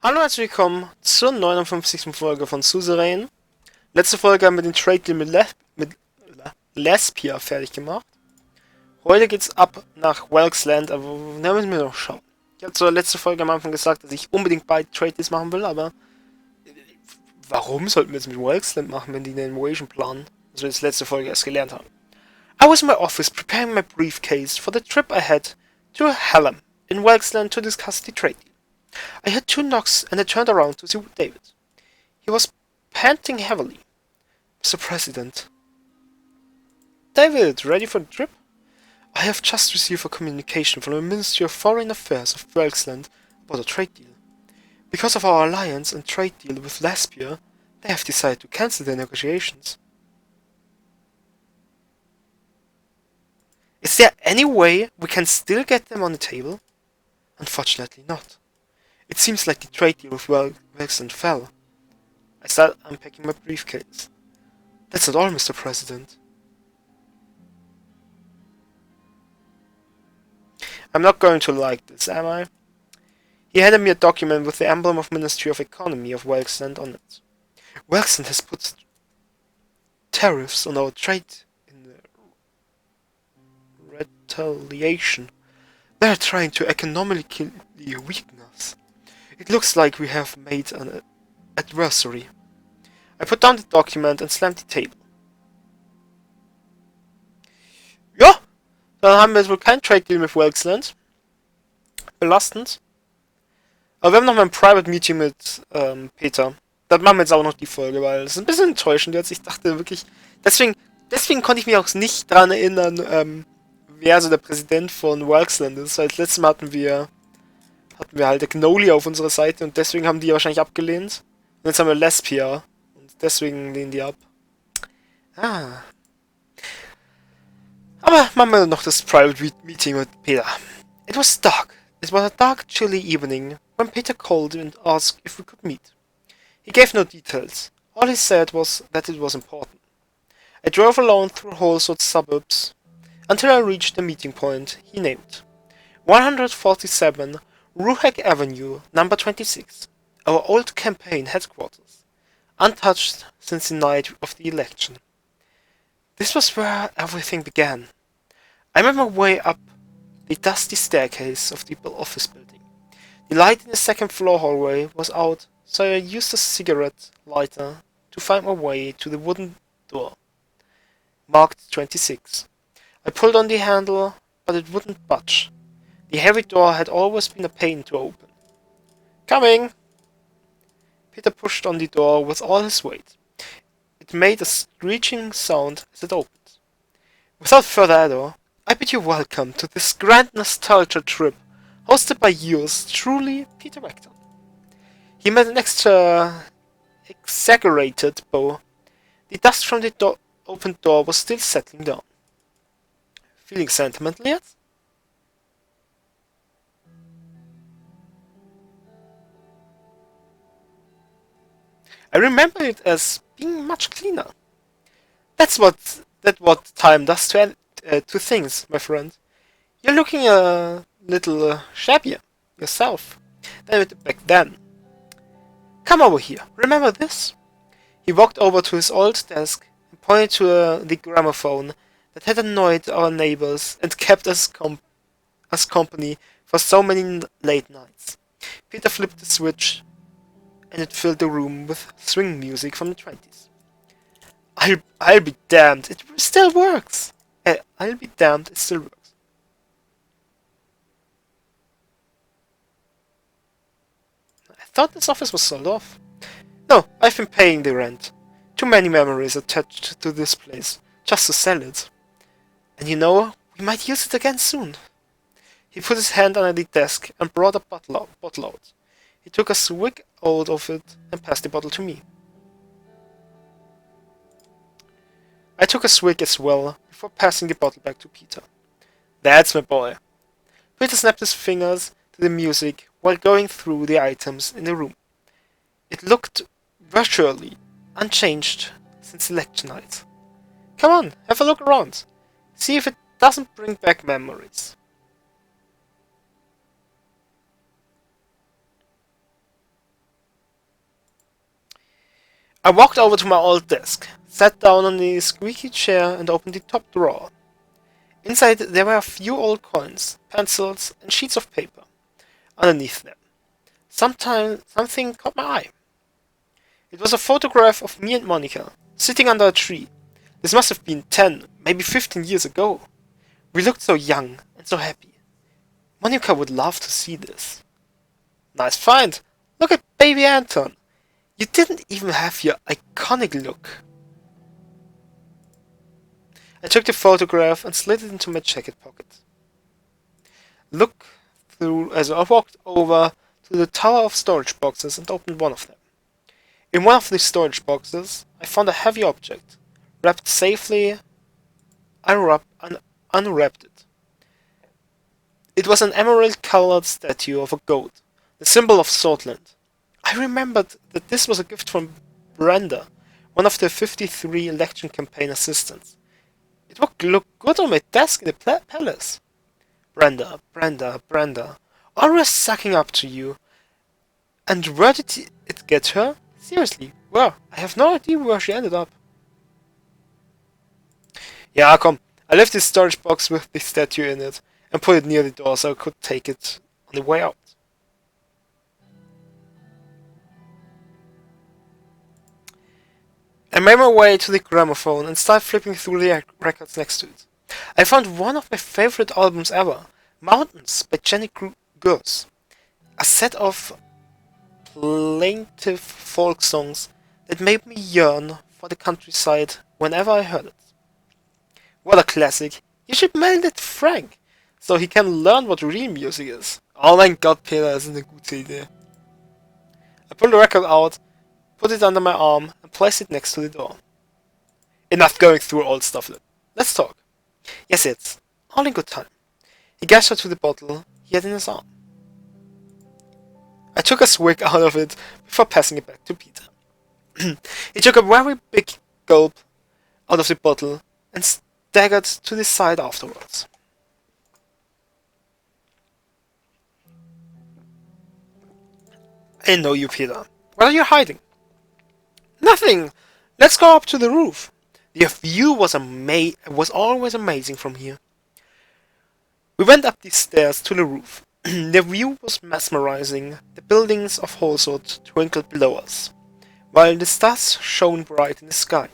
Hallo, herzlich willkommen zur 59. Folge von Suzerain. Letzte Folge haben wir den Trade Deal mit Lesbia fertig gemacht. Heute geht's ab nach Land, aber da müssen wir noch schauen. Ich habe zur letzten Folge am Anfang gesagt, dass ich unbedingt beide Trade Deals machen will, aber warum sollten wir jetzt mit Land machen, wenn die eine Invasion planen? Also wir das letzte Folge erst gelernt haben. I was in my office preparing my briefcase for the trip I had to Helm in Land to discuss the trade deal. I heard two knocks and I turned around to see David. He was panting heavily. Mr. President. David, ready for the trip? I have just received a communication from the Ministry of Foreign Affairs of Welksland about a trade deal. Because of our alliance and trade deal with Lesbia, they have decided to cancel their negotiations. Is there any way we can still get them on the table? Unfortunately not. It seems like the trade deal with Welksland fell. I start unpacking my briefcase. That's not all, Mr. President. I'm not going to like this, am I? He handed me a document with the emblem of Ministry of Economy of Welksland on it. Welksland has put tariffs on our trade in retaliation. They are trying to economically weaken us. It looks like we have made an adversary. I put down the document and slammed the table. Ja, dann haben wir jetzt wohl kein Trade Deal mit Welksland. Belastend. Aber wir haben noch mal ein Private Meeting mit Petr. Das machen wir jetzt auch noch die Folge, weil es ist ein bisschen enttäuschend jetzt. Ich dachte wirklich, deswegen konnte ich mich auch nicht dran erinnern, wer so der Präsident von Welksland ist. Weil das letzte Mal hatten wir halt der Gnoli auf unserer Seite und deswegen haben die wahrscheinlich abgelehnt. Und jetzt haben wir Lesbia und deswegen lehnen die ab. Ah. Aber machen wir noch das Private Meeting mit Petr. It was dark. It was a dark, chilly evening when Petr called and asked if we could meet. He gave no details. All he said was that it was important. I drove alone through Holsworth suburbs until I reached the meeting point he named. 147 Ruhek Avenue, number 26. Our old campaign headquarters. Untouched since the night of the election. This was where everything began. I made my way up the dusty staircase of the office building. The light in the second floor hallway was out, so I used a cigarette lighter to find my way to the wooden door, marked 26. I pulled on the handle, but it wouldn't budge. The heavy door had always been a pain to open. Coming! Petr pushed on the door with all his weight. It made a screeching sound as it opened. Without further ado, I bid you welcome to this grand nostalgia trip hosted by yours truly, Petr Vector. He made an exaggerated bow. The dust from the opened door was still settling down. Feeling sentimental yet? I remember it as being much cleaner. That's what time does to things, my friend. You're looking a little shabbier yourself than back then. Come over here. Remember this? He walked over to his old desk and pointed to the gramophone that had annoyed our neighbors and kept us company for so many late nights. Petr flipped the switch, and it filled the room with swing music from the 20s. I'll be damned, it still works. I'll be damned, it still works. I thought this office was sold off. No, I've been paying the rent. Too many memories attached to this place, just to sell it. And you know, we might use it again soon. He put his hand under the desk and brought a bottle out. He took a swig out of it and passed the bottle to me. I took a swig as well, before passing the bottle back to Petr. That's my boy. Petr snapped his fingers to the music while going through the items in the room. It looked virtually unchanged since election night. Come on, have a look around. See if it doesn't bring back memories. I walked over to my old desk, sat down on the squeaky chair and opened the top drawer. Inside there were a few old coins, pencils and sheets of paper. Underneath them, something caught my eye. It was a photograph of me and Monica, sitting under a tree. This must have been 10, maybe 15 years ago. We looked so young and so happy. Monica would love to see this. Nice find! Look at baby Anton! You didn't even have your iconic look. I took the photograph and slid it into my jacket pocket. I walked over to the tower of storage boxes and opened one of them. In one of the storage boxes, I found a heavy object. Wrapped safely, I unwrapped it. It was an emerald-colored statue of a goat, the symbol of Scotland. I remembered that this was a gift from Brenda, one of the 53 election campaign assistants. It would look good on my desk in the palace. Brenda, always sucking up to you. And where did it get her? Seriously, where? I have no idea where she ended up. Yeah, come. I left this storage box with the statue in it and put it near the door so I could take it on the way out. I made my way to the gramophone and started flipping through the records next to it. I found one of my favorite albums ever, Mountains by Jenny Goose. A set of plaintive folk songs that made me yearn for the countryside whenever I heard it. What a classic! You should mail it to Frank, so he can learn what real music is. Oh mein Gott, Peter, das ist eine gute Idee. I pulled the record out, put it under my arm, and placed it next to the door. Enough going through old stuff. Let's talk. Yes, it's all in good time. He gestured to the bottle he had in his arm. I took a swig out of it before passing it back to Peter. He took a very big gulp out of the bottle and staggered to the side afterwards. I know you, Peter. What are you hiding? Nothing! Let's go up to the roof. The view was always amazing from here. We went up the stairs to the roof. The view was mesmerizing. The buildings of Holswood twinkled below us, while the stars shone bright in the sky.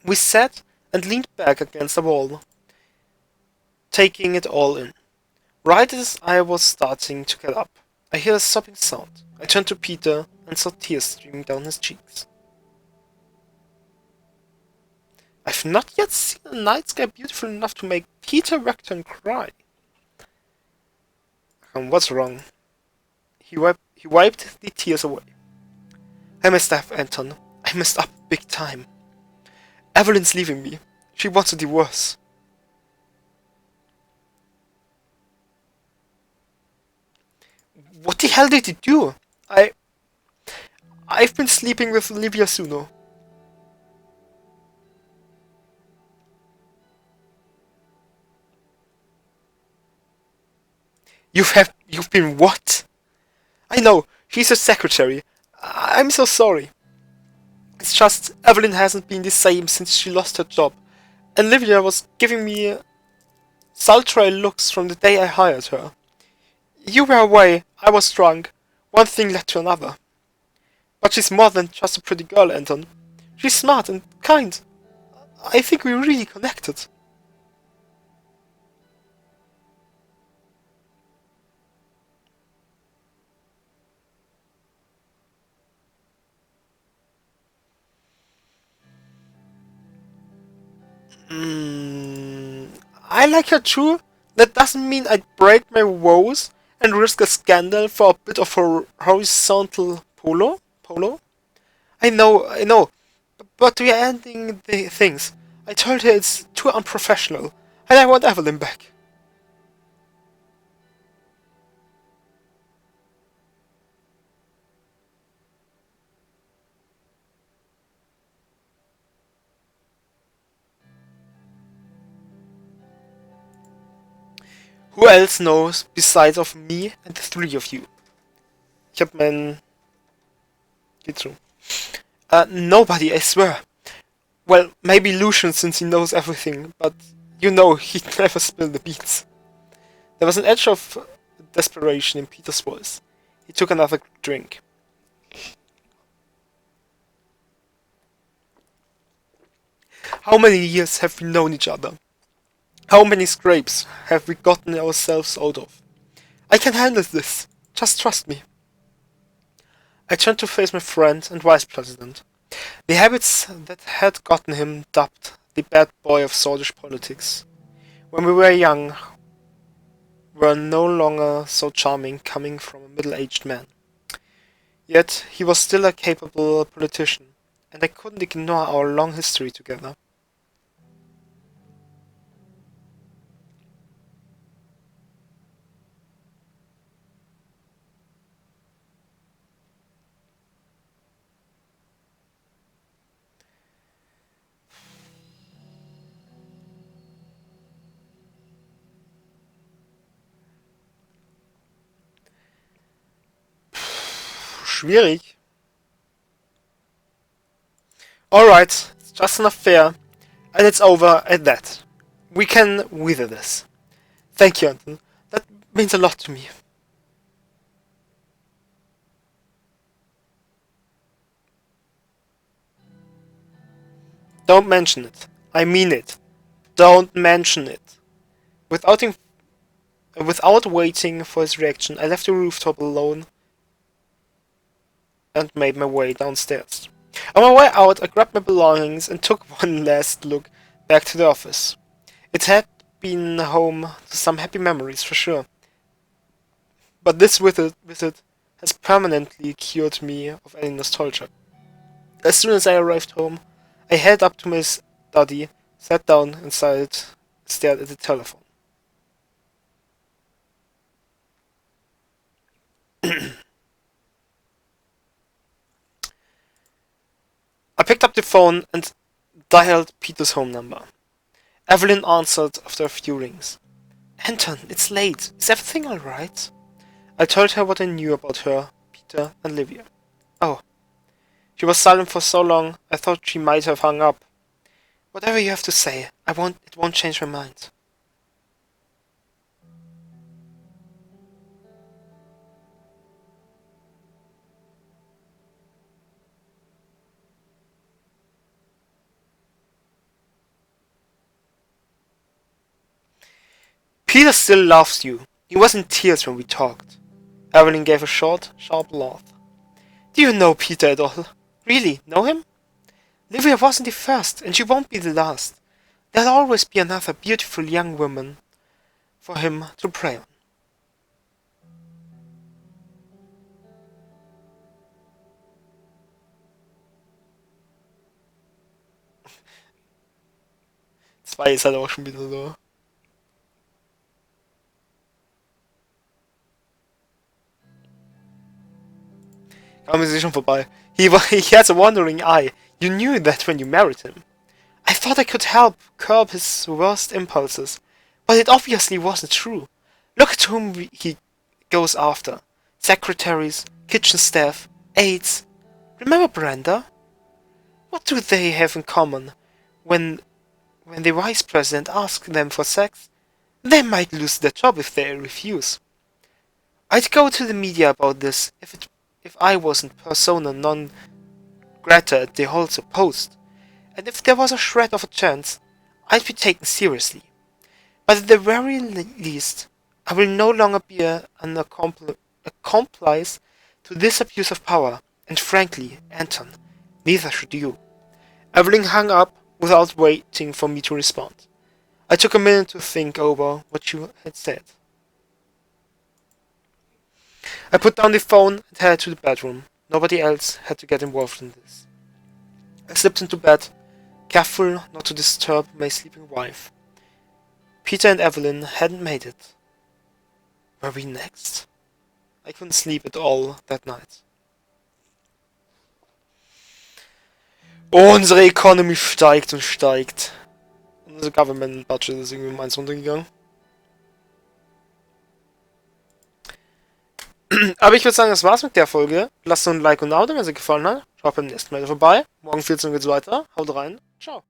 We sat and leaned back against the wall, taking it all in. Right as I was starting to get up, I heard a sobbing sound. I turned to Peter and saw tears streaming down his cheeks. I've not yet seen a night sky beautiful enough to make Peter Recton cry. What's wrong? He wiped the tears away. I messed up, Anton. I messed up big time. Evelyn's leaving me. She wants a divorce. What the hell did you do? I've been sleeping with Livia Suno. You've been what? I know, she's a secretary. I'm so sorry. It's just Evelyn hasn't been the same since she lost her job, and Livia was giving me sultry looks from the day I hired her. You were away, I was drunk. One thing led to another. But she's more than just a pretty girl, Anton. She's smart and kind. I think we really connected. I like her too. That doesn't mean I'd break my vows and risk a scandal for a bit of horizontal polo? I know. But we are ending the things. I told her it's too unprofessional, and I want Evelyn back. Who else knows besides of me and the three of you? Ich hab mein... Geht so. Nobody, I swear. Well, maybe Lucian since he knows everything, but you know he'd never spill the beans. There was an edge of desperation in Peter's voice. He took another drink. How many years have we known each other? How many scrapes have we gotten ourselves out of? I can handle this. Just trust me. I turned to face my friend and vice president. The habits that had gotten him dubbed the bad boy of Swedish politics when we were young were no longer so charming coming from a middle-aged man. Yet he was still a capable politician, and I couldn't ignore our long history together. Schwierig. Alright, it's just enough fair, and it's over at that. We can weather this. Thank you, Anton. That means a lot to me. Don't mention it. I mean it. Don't mention it. Without waiting for his reaction, I left the rooftop alone and made my way downstairs. On my way out, I grabbed my belongings and took one last look back to the office. It had been home to some happy memories for sure. But this visit has permanently cured me of any nostalgia. As soon as I arrived home, I headed up to my study, sat down and stared at the telephone. I picked up the phone and dialed Peter's home number. Evelyn answered after a few rings. Anton, it's late. Is everything alright? I told her what I knew about her, Peter, and Livia. Oh. She was silent for so long, I thought she might have hung up. Whatever you have to say, it won't change my mind. Peter still loves you. He was in tears when we talked. Evelyn gave a short, sharp laugh. Do you know Peter at all? Really, know him? Livia wasn't the first, and she won't be the last. There'll always be another beautiful young woman for him to prey on. Zwei ist halt auch schon wieder so. Conversation vorbei. He has a wandering eye. You knew that when you married him. I thought I could help curb his worst impulses, but it obviously wasn't true. Look at whom he goes after. Secretaries, kitchen staff, aides. Remember Brenda? What do they have in common? When the vice president asks them for sex, they might lose their job if they refuse. I'd go to the media about this if I wasn't persona non grata at the whole post, and if there was a shred of a chance, I'd be taken seriously. But at the very least, I will no longer be an accomplice to this abuse of power, and frankly, Anton, neither should you. Evelyn hung up without waiting for me to respond. I took a minute to think over what she had said. I put down the phone and headed to the bedroom. Nobody else had to get involved in this. I slipped into bed, careful not to disturb my sleeping wife. Peter and Evelyn hadn't made it. Were we next? I couldn't sleep at all that night. Unsere economy steigt und steigt. Unser government budget ist irgendwie um 1 runtergegangen. Aber ich würde sagen, das war's mit der Folge. Lasst uns ein Like und ein Abo, wenn es euch gefallen hat. Schaut beim nächsten Mal vorbei. Morgen 14 Uhr geht's weiter. Haut rein. Ciao.